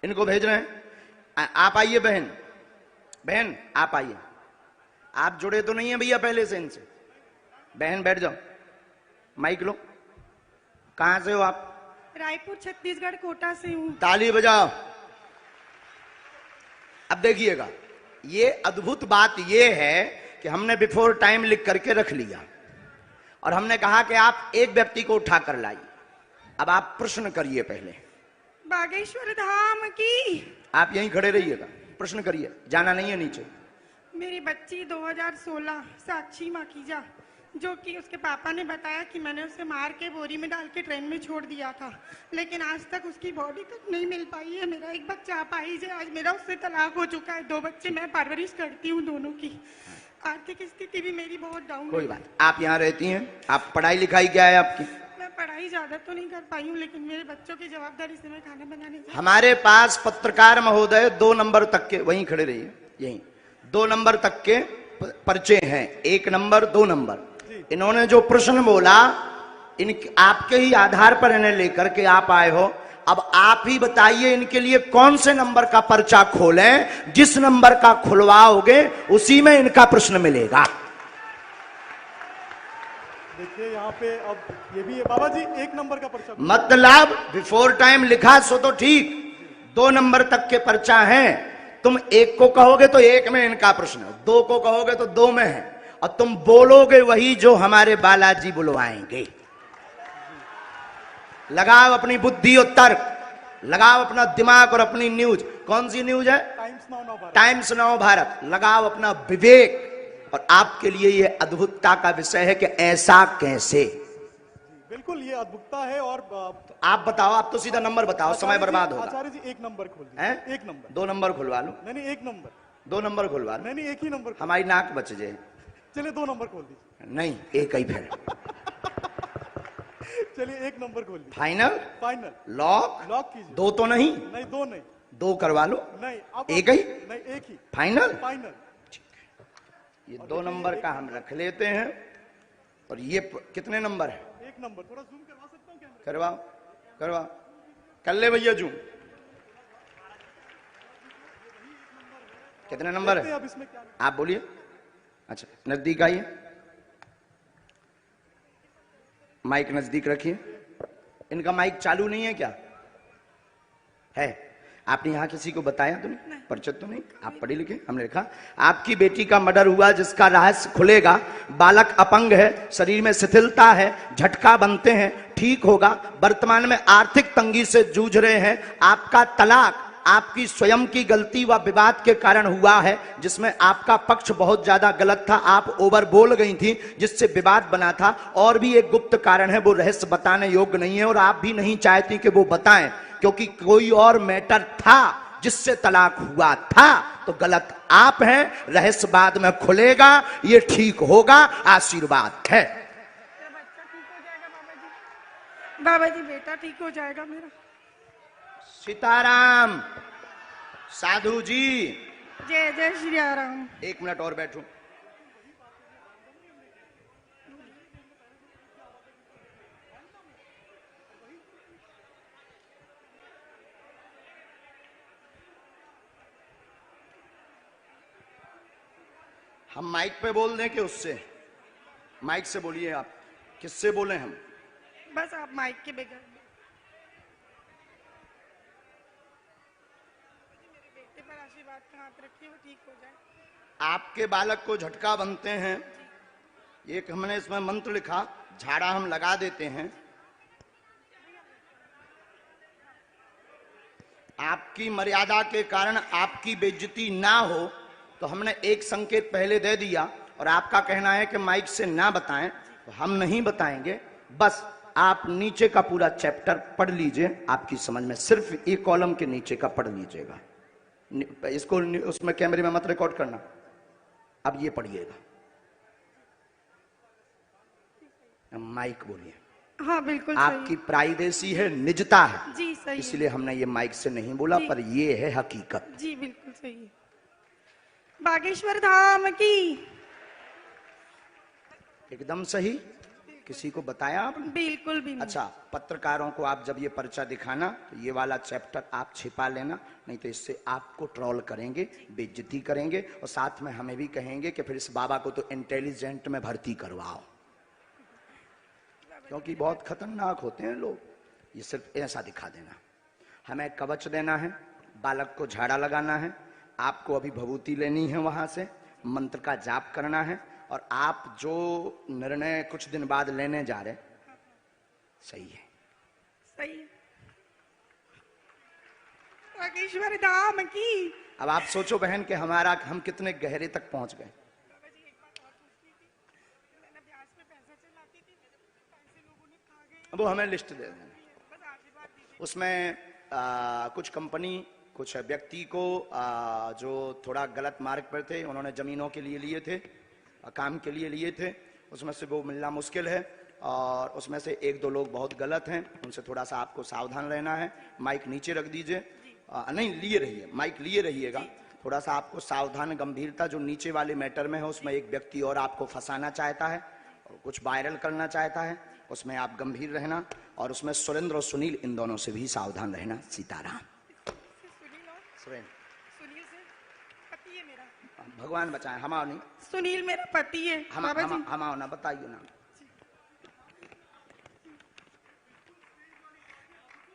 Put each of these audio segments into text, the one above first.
इनको भेज रहे हैं। आप आइए बहन, बहन आप आइए। आप जुड़े तो नहीं है भैया पहले से इनसे? बहन बैठ जाओ, माइक लो। कहां से हो आप? रायपुर छत्तीसगढ़ कोटा से हूँ। ताली बजाओ। अब देखिएगा, ये अद्भुत बात ये है कि हमने बिफोर टाइम लिख करके रख लिया और हमने कहा कि आप एक व्यक्ति को उठा कर लाइए। अब आप प्रश्न करिए पहले। बागेश्वर धाम की। आप यहीं खड़े रहिएगा, प्रश्न करिए, जाना नहीं है नीचे। मेरी बच्ची 2016 साक्षी माखीजा, जो कि उसके पापा ने बताया कि मैंने उसे मार के बोरी में डाल के ट्रेन में छोड़ दिया था, लेकिन आज तक उसकी बॉडी तक नहीं मिल पाई है। मेरा एक बच्चा अपाहिज है। आज मेरा उससे तलाक हो चुका है। 2 बच्चे मैं परवरिश करती हूँ दोनों की। आर्थिक स्थिति भी मेरी बहुत डाउन है। कोई बात, आप यहाँ रहती हैं? आप पढ़ाई लिखाई क्या है आपकी? मैं पढ़ाई ज्यादा तो नहीं कर पाई हूँ, लेकिन मेरे बच्चों की जवाबदारी से मैं खाना बनाने जाती हूँ। हमारे पास पत्रकार महोदय 2 नंबर तक के, वहीं खड़े रहिए, यहीं 2 नंबर तक के पर्चे हैं, 1 नंबर 2 नंबर। इन्होंने जो प्रश्न बोला, इन आपके ही आधार पर इन्हें लेकर के आप आए हो। अब आप ही बताइए इनके लिए कौन से नंबर का पर्चा खोलें। जिस नंबर का खुलवाओगे उसी में इनका प्रश्न मिलेगा। देखिए यहाँ पे अब ये भी है बाबा जी, 1 नंबर का पर्चा। मतलब बिफोर टाइम लिखा सो तो ठीक, 2 नंबर तक के पर्चा हैं। तुम 1 को कहोगे तो 1 में इनका प्रश्न, 2 को कहोगे तो 2 में है, और तुम बोलोगे वही जो हमारे बालाजी बुलवाएंगे। लगाओ अपनी बुद्धि और तर्क, लगाओ अपना दिमाग और अपनी न्यूज। कौन सी न्यूज है? Times now Bharat. लगाओ अपना विवेक। और आपके लिए यह अद्भुतता का विषय है कि ऐसा कैसे। बिल्कुल ये अद्भुतता है। और आप बताओ, आप तो सीधा नंबर बताओ, समय बर्बाद होगा। आचार्य जी 1 नंबर खोल दीजिए। 1 नंबर। 2 नंबर खुलवा लो। नहीं 1 नंबर। 2 नंबर खुलवा लो। नहीं 1 ही नंबर। हमारी नाक बच जाए। चलिए 2 नंबर खोल दीजिए। नहीं, 1 ही फिर। चलिए 1 नंबर खोल दीजिए। फाइनल? फाइनल। लॉक? लॉक कीजिए। 2 तो नहीं? नहीं 2 नहीं। 2 करवा लो। नहीं अब 1 ही? नहीं 1 ही। फाइनल? फाइनल। ये 2 नंबर का हम रख लेते हैं। और ये कितने नंबर है? 1 नंबर। थोड़ा जूम करवा सकता हूँ कैमरा? करवाओ, करवाओ, कर ले भैया जूम। कितने नंबर है? अब इसमें क्या आप बोलिए। अच्छा, नजदीक आइए, माइक नजदीक रखिए। इनका माइक चालू नहीं है क्या? है? आपने यहां किसी को बताया तो नहीं? परिचित तो नहीं? आप पढ़े लिखे? हमने लिखा आपकी बेटी का मर्डर हुआ जिसका रहस्य खुलेगा। बालक अपंग है, शरीर में शिथिलता है, झटका बनते हैं, ठीक होगा। वर्तमान में आर्थिक तंगी से जूझ रहे हैं। आपका तलाक आपकी स्वयं की गलती व विवाद के कारण हुआ है, जिसमें आपका पक्ष बहुत ज्यादा गलत था। आप ओवर बोल गई थी, जिससे विवाद बना था। और भी एक गुप्त कारण है, वो रहस्य बताने योग्य नहीं है और आप भी नहीं चाहती कि वो बताएं, क्योंकि कोई और मैटर था जिससे तलाक हुआ था। तो गलत आप हैं। रहस्य बाद में खुलेगा, ये ठीक होगा। आशीर्वाद है। बच्चा ठीक हो जाएगा बाबा जी। बाबा जी बेटा ठीक हो जाएगा मेरा। सीताराम। साधु जी। जय जय श्री राम। 1 मिनट और बैठो। हम माइक पे बोल दें कि उससे? माइक से बोलिए। आप किससे बोले? हम बस आप माइक के बगैर। मेरे बेटे पर आशीर्वाद का हाथ रखिए, वो ठीक हो जाए। आपके बालक को झटका बनते हैं, एक हमने इसमें मंत्र लिखा, झाड़ा हम लगा देते हैं। आपकी मर्यादा के कारण आपकी बेइज्जती ना हो, तो हमने एक संकेत पहले दे दिया। और आपका कहना है कि माइक से ना बताएं, तो हम नहीं बताएंगे। बस आप नीचे का पूरा चैप्टर पढ़ लीजिए, आपकी समझ में। सिर्फ एक कॉलम के नीचे का पढ़ लीजिएगा। इसको उसमें कैमरे में मत रिकॉर्ड करना। अब ये पढ़िएगा। माइक बोलिए। हाँ बिल्कुल आपकी प्राइवेसी है, निजता है जी, सही इसलिए हमने ये माइक से नहीं बोला, पर ये है हकीकत। जी बिल्कुल सही है। बागेश्वर धाम की। एकदम सही। किसी को बताया आपने? बिल्कुल भी नहीं। अच्छा, पत्रकारों को आप जब ये पर्चा दिखाना तो ये वाला चैप्टर आप छिपा लेना, नहीं तो इससे आपको ट्रोल करेंगे, बेइज्जती करेंगे और साथ में हमें भी कहेंगे कि फिर इस बाबा को तो इंटेलिजेंट में भर्ती करवाओ, क्योंकि बहुत खतरनाक होते हैं लोग। ये सिर्फ ऐसा दिखा देना। हमें कवच देना है, बालक को झाड़ा लगाना है, आपको अभी भभूति लेनी है, वहां से मंत्र का जाप करना है, और आप जो निर्णय कुछ दिन बाद लेने जा रहे सही है। सही है। बागेश्वर धाम की। अब आप सोचो बहन कि हम कितने गहरे तक पहुंच गए। बाबा जी, एक बात और पूछनी थी। मैंने ब्याज पे पैसे चलाती थी, मेरे पैसे लोगों ने खा गए। वो हमें लिस्ट दे देना। बस आशीर्वाद दीजिए। उसमें कुछ कंपनी, कुछ व्यक्ति को जो थोड़ा गलत मार्ग पर थे, उन्होंने जमीनों के लिए लिए थे, काम के लिए लिए थे, उसमें से वो मिलना मुश्किल है, और उसमें से एक दो लोग बहुत गलत हैं, उनसे थोड़ा सा आपको सावधान रहना है। माइक नीचे रख दीजिए, नहीं लिए रहिए, माइक लिए रहिएगा। थोड़ा सा आपको सावधान, गंभीरता, जो नीचे वाले मैटर में है उसमें एक व्यक्ति और आपको फंसाना चाहता है और कुछ वायरल करना चाहता है, उसमें आप गंभीर रहना, और उसमें सुरेंद्र और सुनील, इन दोनों से भी सावधान रहना। सीताराम। सुनील से पति है मेरा। भगवान बचाए, हमारा नहीं, सुनील मेरा पति है बाबा जी। हमारा ना बताइए ना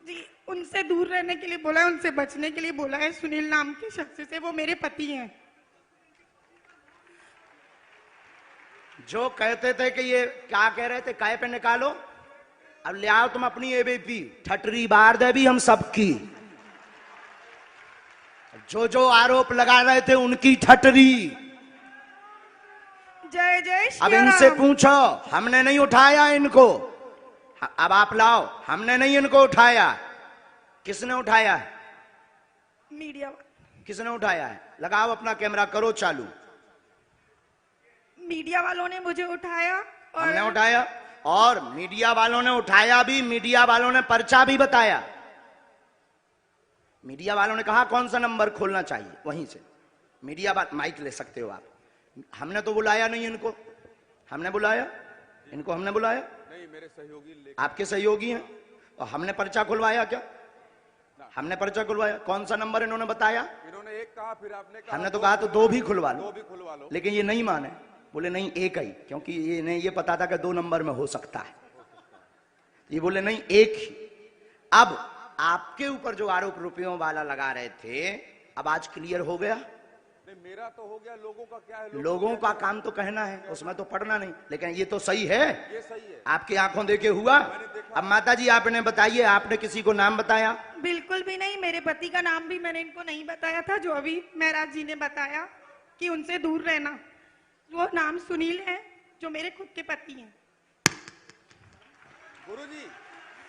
जी, उनसे दूर रहने के लिए बोला है, उनसे बचने के लिए बोला है। सुनील नाम के शख्स से, वो मेरे पति हैं। जो कहते थे कि ये क्या कह रहे थे, काय पे निकालो, अब ले आओ तुम अपनी एबीपी, ठटरी बार दे भी हम सबकी। जो जो आरोप लगा रहे थे उनकी ठटरी। जय जय अब श्री इनसे राम। पूछो, हमने नहीं उठाया इनको, अब आप लाओ, हमने नहीं इनको उठाया, किसने उठाया है? मीडिया किसने उठाया है? लगाओ अपना कैमरा, करो चालू। मीडिया वालों ने मुझे उठाया और हमने उठाया, और मीडिया वालों ने उठाया भी, मीडिया वालों ने पर्चा भी बताया। मीडिया वालों ने कहा कौन सा नंबर खोलना चाहिए, वहीं से मीडिया माइक ले सकते हो आप। हमने तो बुलाया नहीं इनको, हमने बुलाया इनको, हमने बुलाया नहीं, मेरे सहयोगी आपके सहयोगी हैं, और हमने पर्चा खुलवाया क्या? हमने पर्चा खुलवाया। कौन सा नंबर इन्होंने बताया? इन्होंने एक कहा, फिर आपने कहा, हमने तो कहा तो दो भी खुलवा लो, दो भी खुलवा लो, लेकिन ये नहीं माने, बोले नहीं एक ही, क्योंकि ये नहीं, ये पता था कि 2 नंबर में हो सकता है, ये बोले नहीं एक ही। अब आपके ऊपर जो आरोप रुपयों वाला लगा रहे थे, अब आज क्लियर हो गया। नहीं मेरा तो हो गया, लोगों का क्या है? लोगों का काम तो कहना है, उसमें तो पढ़ना नहीं, लेकिन ये तो सही है, ये सही है, आपकी आंखों देखे हुआ। अब माता जी आपने बताइए, आपने किसी को नाम बताया? बिल्कुल भी नहीं, मेरे पति का नाम भी मैंने इनको नहीं बताया था, जो अभी महराज जी ने बताया कि उनसे दूर रहना। वो नाम सुनील है, जो मेरे खुद के पति हैं।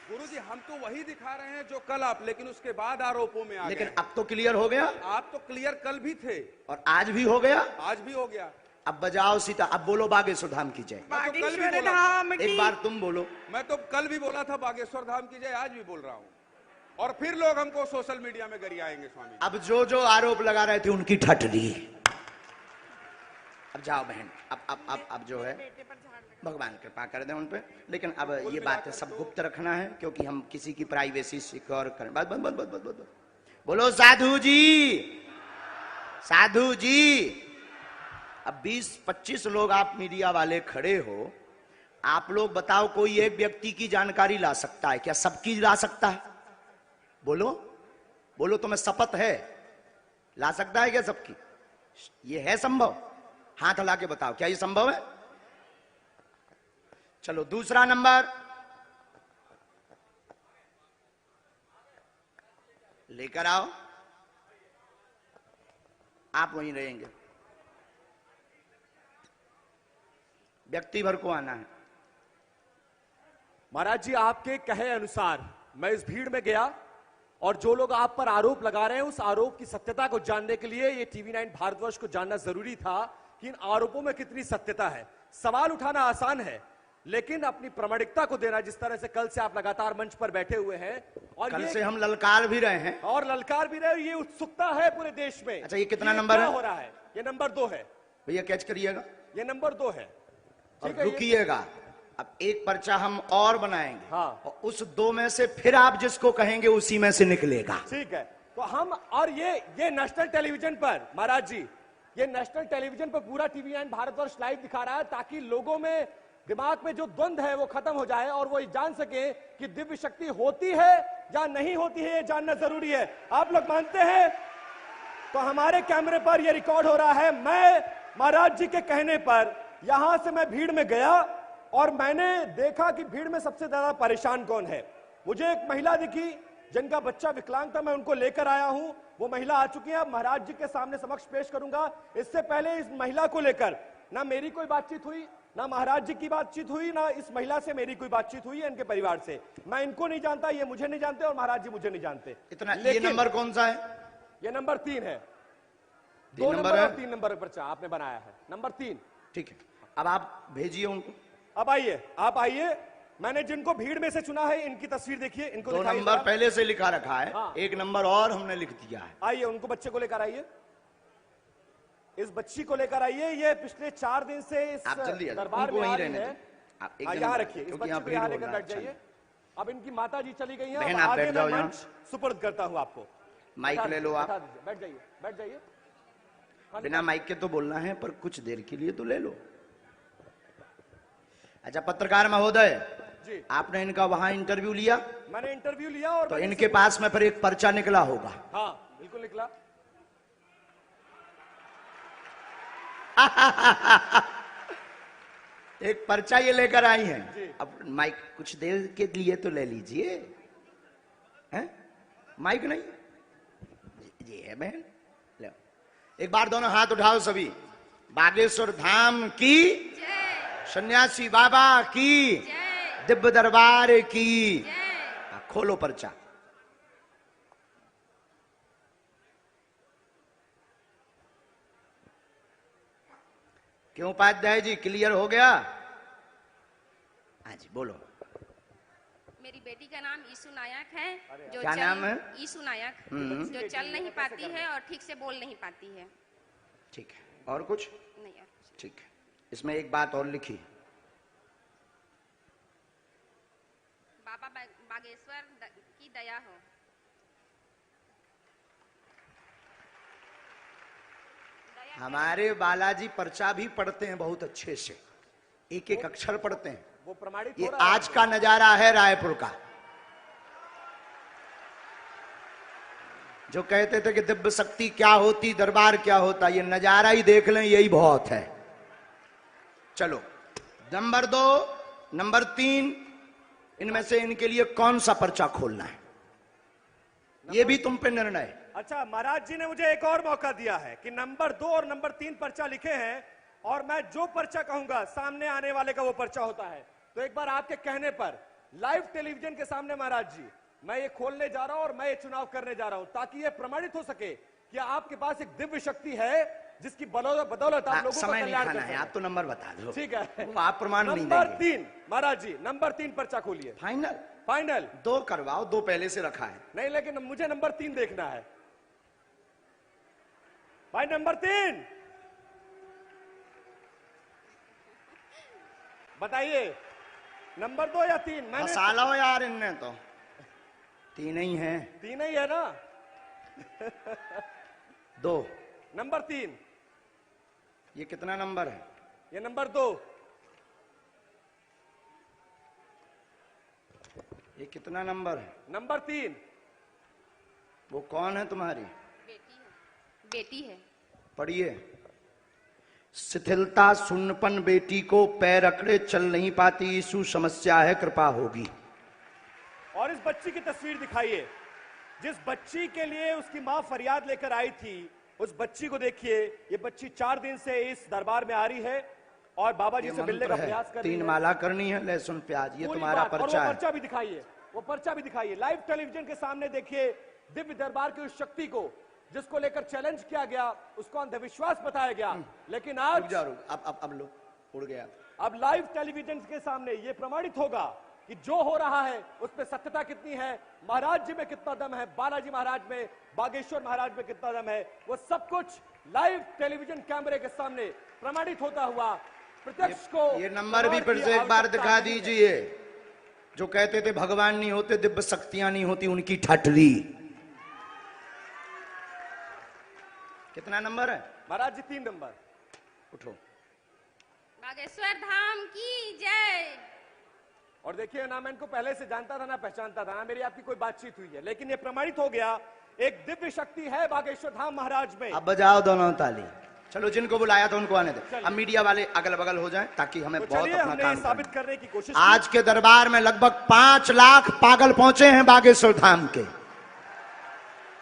गुरुजी हम तो वही दिखा रहे हैं जो कल आप, लेकिन उसके बाद आरोपों में आ लेकिन गए। अब तो क्लियर हो गया, आप तो क्लियर कल भी थे और आज भी हो गया, आज भी हो गया। अब बजाओ सीता, अब बोलो बागेश्वर धाम की जय। बागेश्वर धाम की। एक बार तुम बोलो। मैं तो कल भी बोला था बागेश्वर धाम की जय, आज भी बोल रहा हूँ, और फिर लोग हमको सोशल मीडिया में गरियाएंगे स्वामी। अब जो जो आरोप लगा रहे थे उनकी ठटरी। अब जाओ बहन, अब जो है भगवान कृपा कर दे उन पे, लेकिन अब ये बात सब गुप्त रखना है, क्योंकि हम किसी की प्राइवेसी सिक्योर करें। बस बस बस बस बस बस बोलो साधु जी, साधु जी। अब 20-25 लोग आप मीडिया वाले खड़े हो, आप लोग बताओ, कोई एक व्यक्ति की जानकारी ला सकता है क्या? सबकी ला सकता है? बोलो बोलो, तुम्हें शपथ है, ला सकता है क्या सबकी? ये है संभव? हाथ हिला के बताओ, क्या ये संभव है? चलो दूसरा नंबर लेकर आओ, आप वहीं रहेंगे, व्यक्ति भर को आना है। महाराज जी, आपके कहे अनुसार मैं इस भीड़ में गया, और जो लोग आप पर आरोप लगा रहे हैं, उस आरोप की सत्यता को जानने के लिए ये TV9 भारतवर्ष को जानना जरूरी था कि इन आरोपों में कितनी सत्यता है। सवाल उठाना आसान है, लेकिन अपनी प्रामाणिकता को देना, जिस तरह से कल से आप लगातार मंच पर बैठे हुए हैं, और कल से हम ललकार भी रहे हैं, और ललकार भी रहे, ये उत्सुकता है पूरे देश में। अच्छा, ये कितना नंबर है? हो रहा है, ये नंबर 2 है भैया, कैच करिएगा, ये नंबर 2 है। और रुकिएगा, अब एक पर्चा हम और बनाएंगे, हाँ। और उस 2 में से फिर आप जिसको कहेंगे उसी में से निकलेगा। ठीक है, तो हम, और ये नेशनल टेलीविजन पर महाराज जी, ये नेशनल टेलीविजन पर पूरा टीवी 9 भारतवर्ष लाइव दिखा रहा है, ताकि लोगों में दिमाग में जो द्वंद है वो खत्म हो जाए और वो ये जान सके कि दिव्य शक्ति होती है या नहीं होती है, ये जानना जरूरी है। आप लोग मानते हैं? तो हमारे कैमरे पर ये रिकॉर्ड हो रहा है। मैं महाराज जी के कहने पर यहां से मैं भीड़ में गया और मैंने देखा कि भीड़ में सबसे ज्यादा परेशान कौन है। मुझे एक महिला दिखी जिनका बच्चा विकलांग था, मैं उनको लेकर आया हूं। वो महिला आ चुकी है, अब महाराज जी के सामने समक्ष पेश करूंगा। इससे पहले इस महिला को लेकर ना मेरी कोई बातचीत हुई, ना महाराज जी की बातचीत हुई, ना इस महिला से मेरी कोई बातचीत हुई है, इनके परिवार से। मैं इनको नहीं जानता, ये मुझे नहीं जानते और महाराज जी मुझे नहीं जानते। इतना ये नंबर कौन सा है? ये नंबर 3 है। 2 नंबर और 3 नंबर पर आपने बनाया है, नंबर 3। ठीक है, अब आप भेजिए उनको। अब आइए, आप आइए। मैंने जिनको भीड़ में से चुना है इनकी तस्वीर देखिए, इनको 2 दिखाइए नंबर जरा। पहले से लिखा रखा है, हाँ। 1 नंबर और हमने लिख दिया है। आइए, उनको बच्चे को लेकर आइए, इस बच्ची को लेकर आइए। ये पिछले 4 दिन से इस आप जल्दी दरबार उनको में आ वहीं रही रहने है। दो। आप एक हाँ, जन यहाँ बैठो, रखिए, इस क्योंकि बच्ची यहाँ को भीड़ यहाँ हो लेकर रहा है। बैठ जाइए। अच्छा। अब इनकी माता जी चली गई हैं, बहन, अब आप आगे बैठ जाओ मैं यहाँ। मंच सुपुर्द करता हूँ आपको। माइक बैठा ले लो आप। बैठा दीजिए, बैठ जाइए, बैठ जाइए। बिना माइक के तो बोलना है, पर कुछ देर के लिए तो ले लो। अच्छा पत्रकार महोदय जी, आपने इनका वहां इंटरव्यू लिया, मैंने इंटरव्यू लिया और तो मैंने इनके पास में फिर एक पर्चा निकला होगा। हाँ बिल्कुल निकला। एक पर्चा ये लेकर आई जी। हैं। अब माइक कुछ देर के लिए तो ले लीजिए, हैं? माइक नहीं जी है बहन, ले एक बार दोनों हाथ उठाओ सभी। बागेश्वर धाम की, सन्यासी बाबा की, दिव्य दरबार की। खोलो पर्चा। क्यों उपाध्याय जी, क्लियर हो गया? हाँ जी बोलो। मेरी बेटी का नाम ईशु नायक है। जो क्या नाम है? ईशु नायक, जो चल नहीं पाती है और ठीक से बोल नहीं पाती है। ठीक है, और कुछ? नहीं और कुछ। ठीक है, इसमें एक बात और लिखी। बाबा बागेश्वर की दया हो। हमारे बालाजी पर्चा भी पढ़ते हैं बहुत अच्छे से, एक एक अक्षर पढ़ते हैं। वो प्रमाणित ये हो रहा है। आज का नजारा है रायपुर का। जो कहते थे कि दिव्य शक्ति क्या होती, दरबार क्या होता, ये नजारा ही देख लें, यही बहुत है। चलो नंबर 2, नंबर 3, इनमें से इनके लिए कौन सा पर्चा खोलना है, ये भी तुम पे निर्णय है। अच्छा, महाराज जी ने मुझे एक और मौका दिया है कि नंबर 2 और नंबर 3 पर्चा लिखे हैं और मैं जो पर्चा कहूंगा सामने आने वाले का वो पर्चा होता है। तो एक बार आपके कहने पर लाइव टेलीविजन के सामने महाराज जी मैं ये खोलने जा रहा हूं और मैं ये चुनाव करने जा रहा हूं, ताकि ये प्रमाणित हो सके कि आपके पास एक दिव्य शक्ति है जिसकी बदौलत आप लोगों का समय नहीं कल्याण खाना कर है, आप तो नंबर बता दो। ठीक है, वो आप प्रमाण नहीं नंबर देंगे। 3 महाराज जी, नंबर 3 पर्चा खोलिए। फाइनल? फाइनल 2 करवाओ, 2 पहले से रखा है। नहीं, लेकिन मुझे नंबर 3 देखना है भाई। नंबर 3 बताइए, नंबर 2 या 3? मैंने फंसा लो यार, इनने तो 3 ही है। 3 ही है ना। 2। नंबर 3, ये कितना नंबर है? ये नंबर 2। ये कितना नंबर है? नंबर 3। वो कौन है तुम्हारी? बेटी है, बेटी है। पढ़िए। शिथिलता सुन्नपन बेटी को पैर अकड़े चल नहीं पाती, यीशु समस्या है कृपा होगी। और इस बच्ची की तस्वीर दिखाइए, जिस बच्ची के लिए उसकी मां फरियाद लेकर आई थी, उस बच्ची को देखिए। ये बच्ची 4 दिन से इस दरबार में आ रही है और बाबा जी ये से मिलने मंत्र का है, प्रयास कर रही 3 है। माला करनी है, लहसुन प्याज, ये पूरी तुम्हारा बात। और पर्चा वो है। पर्चा भी दिखाइए, वो पर्चा भी दिखाइए। लाइव टेलीविजन के सामने देखिए दिव्य दरबार की उस शक्ति को जिसको लेकर चैलेंज किया गया, उसको अंधविश्वास बताया गया, लेकिन रुक आज जा, रुक, अब लो, उड़ गया। अब लाइव टेलीविजन के सामने ये प्रमाणित होगा कि जो हो रहा है उसमें सत्यता कितनी है, महाराज जी में कितना दम है, बालाजी महाराज में, बागेश्वर महाराज में कितना दम है। वो सब कुछ लाइव टेलीविजन कैमरे के सामने प्रमाणित होता हुआ प्रत्यक्ष को ये नंबर भी प्रमाण फिर की से एक बार आवश्यकता दिखा नहीं है। दीजिए। जो कहते थे भगवान नहीं होते, दिव्य शक्तियां नहीं होती, उनकी ठटरी। कितना नंबर है महाराज जी 3 नंबर। उठो। बागेश्वर धाम की जय। और देखिए ना, मैं इनको पहले से जानता था ना पहचानता था ना मेरी आपकी कोई बातचीत हुई है, लेकिन ये प्रमाणित हो गया एक दिव्य शक्ति है बागेश्वर धाम महाराज में। अब बजाओ दोनों ताली। चलो, जिनको बुलाया था उनको आने दे। चलिए। अब मीडिया वाले अगल बगल हो जाएं ताकि हमें तो बहुत चलिए, अपना हमने काम साबित करना है। करने की कोशिश आज के दरबार में लगभग 5 लाख पागल पहुंचे हैं बागेश्वर धाम के।